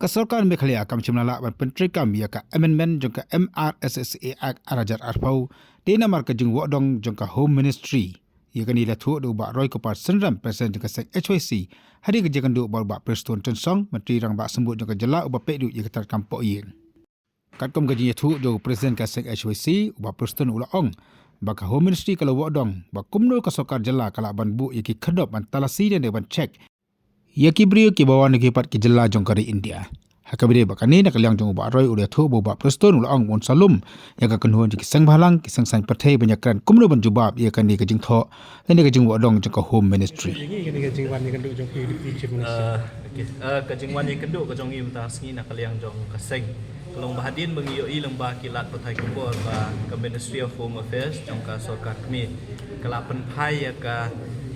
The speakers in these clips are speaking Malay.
Kesorkan Meghalaya kam chimnala ban pentri kam ya ka amendment jongka MRSSA Act arajar arpau de namar ka jing wodong jongka Home Ministry ya kan ila thu do ba roi ko par senram present jongka sek HYC hari ke jangan do ba preston tensong menteri rang ba sembut jongka jela uba pedu ya ketar kampok yin kat kom gaji thu do present ka sek HYC uba preston ula ong baka Home Ministry kalau wodong ba kumno ka sokar jela kala ban bu ya ki khadop ban talasi de ban check Yakibrio ki bawa negeri pat ki jela jong kari India. Hakabide bakani nak liang jong ba roi udah thu boba preston ulang mon salum ya ka kenhuan ki sang balang ki sang partai banyak kan kumno ban jubab ya kan ni ka jing tho dan ni ka jing wadong jong ka Home Ministry. Ini ka jing wan ni kan du jong ki chief minister. Ka jing wan ni kan du ka jong i ta sngi nak liang jong ka seng. Kalong bahadin mengiyo i lembah kilat patai kumbor ba ka Ministry of Home Affairs jong ka sorkar kami. Kala penpai ya ka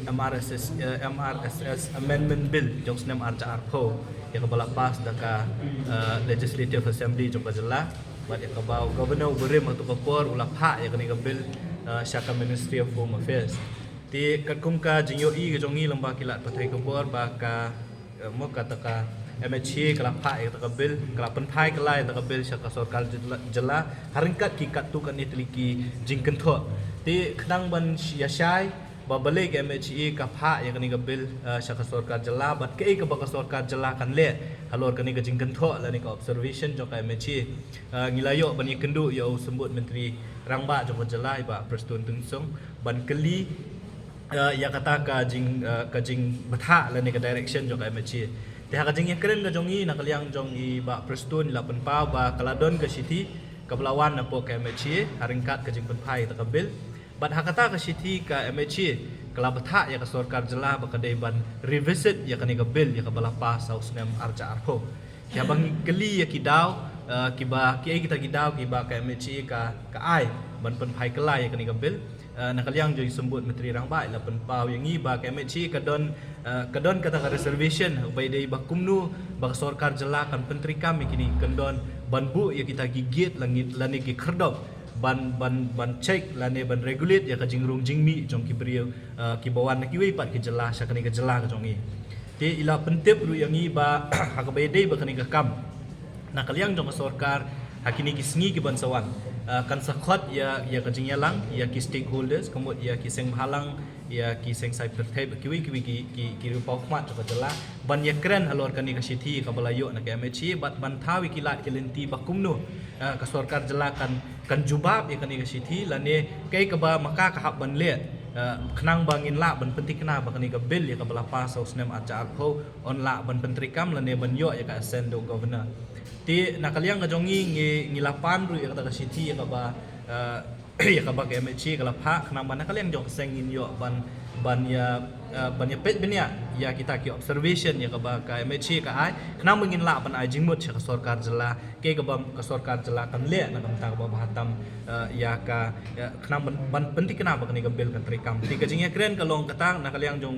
MRSS Amendment Bill jong senam arca arpo yang kebala pas daka Legislative Assembly jong kajela bat yang kebau Governor berim atau kapor ulah pak yang kini bill syaka Ministry of Home Affairs ti kakum ka jingyo i jong i lembah kilat patai kapor baka mo kataka MHA kala pak yang taka bill kala penpai kala yang taka bill syaka sorkar jela haringkat ki katu kan itliki jingken tho ti kenang ban yashai babalik MHE ka pha yang kani ka bill syaka sorkar jela bat ke ka baka sorkar jela kan le halor kani ka jingkan tho la ni ka observation jo ka MHE ngilayo bani kendu yo sembut menteri rangba jo jela ba preston tungsong ban keli ya kata ka jing batha la ni ka direction jo ka MHE te ha ka jing keren ka jongi nak liang jong i ba preston la pen pa ba kaladon ka city ka belawan na po ka MHE haringkat ka jing pen pai ta ka bill Bat hakata ka siti ka MHA kala batha ya ka sorkar jela bakadai ban revisit ya kani ka bill ya ka balapa sa usnem arja arho ya bang keli ya kidaw kiba ki kita kidaw kiba ka MHA ka ai ban pen phai kala ya kani ka bill nakaliang jo sembut menteri rangba la pen pau yang i ba ka MHA kadon kata ka reservation bai dei ba kumnu ba sorkar jela kan penteri kami kini kendon ban bu ya kita gigit langit lani ki kherdop ban check lane ban regulate ya ka jingrung jingmi jong ki brio ki bawan ki wei pat ki jela sya kani ka jela ka jongi te ila pentep ru yang i ba ha ka bede ba kani ka kam na kaliang jong sorkar hakini ki sngi ki ban sawan kan sakhot ya ka jingyalang ya ki stakeholders kemut ya ki seng halang ya ki seng sai pertai ki wei ki ru pau khmat ka jela ban ya kren halor kani ka sithi ka balayo na ka MHA bat ban thawi ki lat ki lenti ba kumno ka sorkar jela kan jubab ya kani ka sithi lane kai ka ba maka ka hab ban le khnang bangin la ban penti kena ba kani ka bill ya ka bala pa sa usnem acha arpo on la ban pentri kam lane ban yo ya ka send do governor ti nakaliang ka jongi ngi lapan ru ya ka sithi ya ka ba ya ka ba ka MHA ka la pha khnang ban nakaliang jong sengin yo ban ya pet benya ya kita ki observation ya ka ba ka MHA ka ai khnang mengin la ban ai jingmut ka sorkar jela ke ka ba ka sorkar jela kan le na kam ta ba hatam ya ka khnang ban penti kena ba ni ka bill kan trikam ti ka jingya kren ka long katang na kaliang jong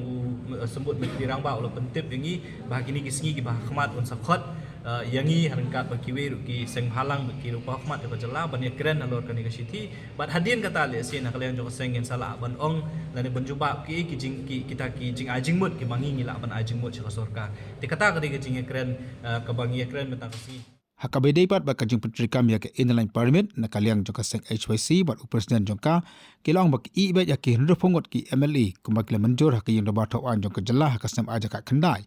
sembut menteri rangba ulah pentip yangi ba kini kisngi ki ba khmat on sakhot yangi harangkat baki we ki seng halang baki rupa khmat ka jela ban ya kren alor kan ka sithi bat hadin kata le sin na kaliang jong sengen sala ban ong la ne ban jubab ki jing ki kita ki jing ajing mut ki mangi ngila ban ajing mut ka sorkar ti kata ka jing kren ka bangi kren metang si Hakabede pat ba kajing petrikam ya ke inline permit na kaliang jongka sek HYC bat presiden jongka kilang bak i bet ya ki hendu pongot ki MLA kumak le menjur hak yang doba tawan jongka jela hak sem aja ka kendai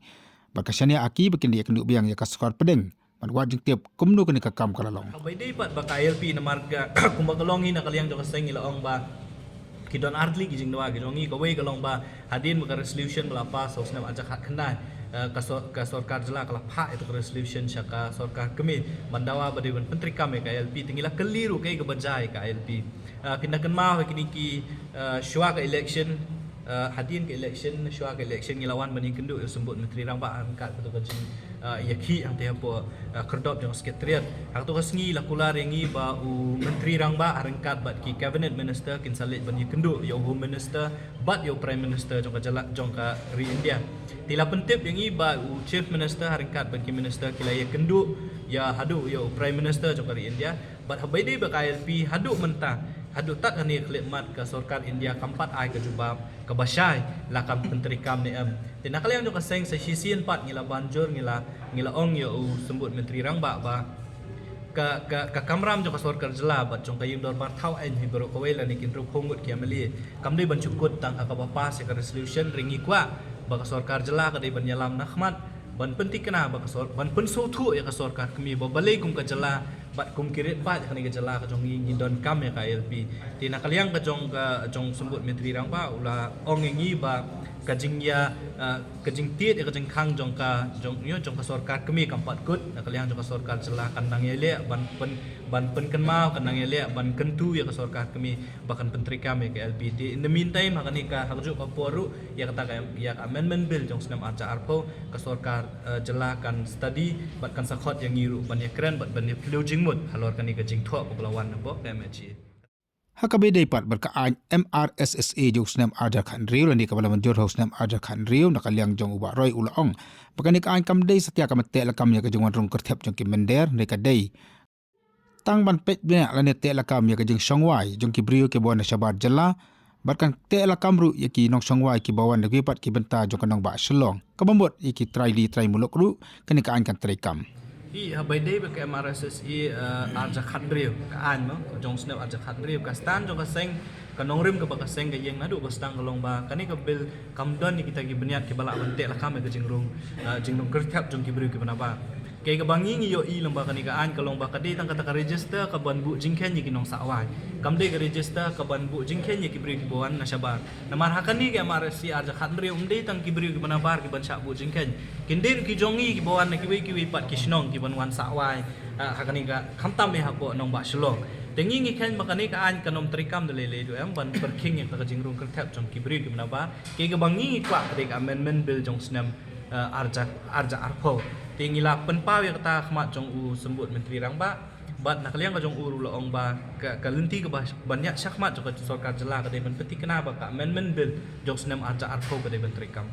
bakasania aki bikin dia kendu biang ya ka skor pedeng ban wajing tiap kumnu kini ka kam kalalong Hakabede pat ba KLP na marga kumbak kalongi na kaliang jongka seng ila ong ba kidon ardli ki jing doa ki jongi ka we kalong ba hadin ba resolution belapa sa usnem aja ka kendai ka sorkar jela kala pha itu resolution syaka sorkar kami mandawa bade ban pentri kami ka LP tingila keliru kai ka bajai ka LP kindakan ma kini ki syua ka election hadin ke election syua ke election ngilawan bani kendu sembut menteri rangba angkat betul ka jing yaki ang tepo kerdop jong sekretariat hak tu kasngi la kular yangi ba u menteri rangba arengkat bat ki cabinet minister kin salit ban kendu yo home minister bat yo prime minister jong ka jala jong ka ri India tila pentip yangi ba u chief minister arengkat ban ki minister kilaya kendu ya hadu yo prime minister jong ka ri India bat habaide ba KLP hadu mentah hadu tat kani khidmat ke sarkar India kampat ai ke jubab ke basyai lakam menteri kam ni tina kalian jo kaseng sa sisian pat ngila banjur ngila ong yo sembut menteri rang ba ka kamram jo ka sarkar jela bat jong kayim dor bar thau en hi bro ko wela ni kin ru khongut kiamali kam dei ban cukut tang ka bapa se ka resolution ringi kwa ba ka sarkar jela ka dei ban yalam nakhmat ban penting kena ba ka sor ban pen so thu ya ka sarkar kami ba balai kum ka jela bat kum kirit pa kani ka jela ka jong ngi don kam ya ka LP tina kaliang ka jong sembut menteri rang ba ula ong ngi ba kajing ya kajing tiet ya kajing khang jong ka sarkar kami kampat kut na kaliang jong ka sarkar jela kandang ya le ban pen kan mau kandang ya le ban kentu ya ka sarkar kami bahkan menteri kami ka LP in the meantime hakani ka hakju ka poru ya kata ka ya amendment bill jong senam arca arpo ka sarkar jela kan study bat kan sakhot yang ngiru ban ya keren bat ban ya jing mut halor kani ka jing thok paglawan na bok damaji Hakabe dapat berkaan MRSSA jong senam arja khan riu lani kabala manjur ho senam arja khan riu nakaliang jong uba roi ulaong bakani ka kam dei setia kam te la kam ya ka jong rong kerthep jong ki mender ne ka dei tang ban pet bina lani te la kam ya ka jong songwai jong ki brio ke bon shabar jalla barkan te la kam ru ya ki nong songwai ki bawan de pat ki benta jong kanong ba shlong kabambot ya ki try muluk ru kani ka kan try kam habai dei ba ka MRSSI arja khat riu ka an mo jong snap arja khat riu ka stan jong ka seng ka nongrim ka ba ka seng ka yeng nadu ba stang kalong ba kani ka bil kamdon ni kita ki beniat ki bala bante la kam ka jingrung kerthap jong ki bru ki bana ba kay ka bangi ngi yo i lamba kani ka an kalong ba ka dei tang kata ka register ka ban bu jingkhen ni ki nong sawai kam dei ka register ka ban bu jingkhen ni ki bru ki boan na shabar na mar hakani ka MRSSI arja khat riu dei tang ki bru ki bana bar ki ban cha bu jingkhen kindir ki jongi ki boan na ki wi pat ki shnong ki ban wan sawai hakani ka khamtam me ha ko nong ba shlong tengi ngi khen makani ka an kanom trikam de le do ban perking yang ka jingrung kerthap jong ki bru ki bana ba kay ka bangi kwa ka dei ka amendment bill jong snam arja arpo tingila penpaw ya kata khmat jong u sembut menteri rang ba bat nak liang ka jong u ru ong ba ka lenti ka banyak syakmat jong ka sarkar jela ka dei ban peti kena ba ka amendment bill jong snam arja arpo ka dei ban trikam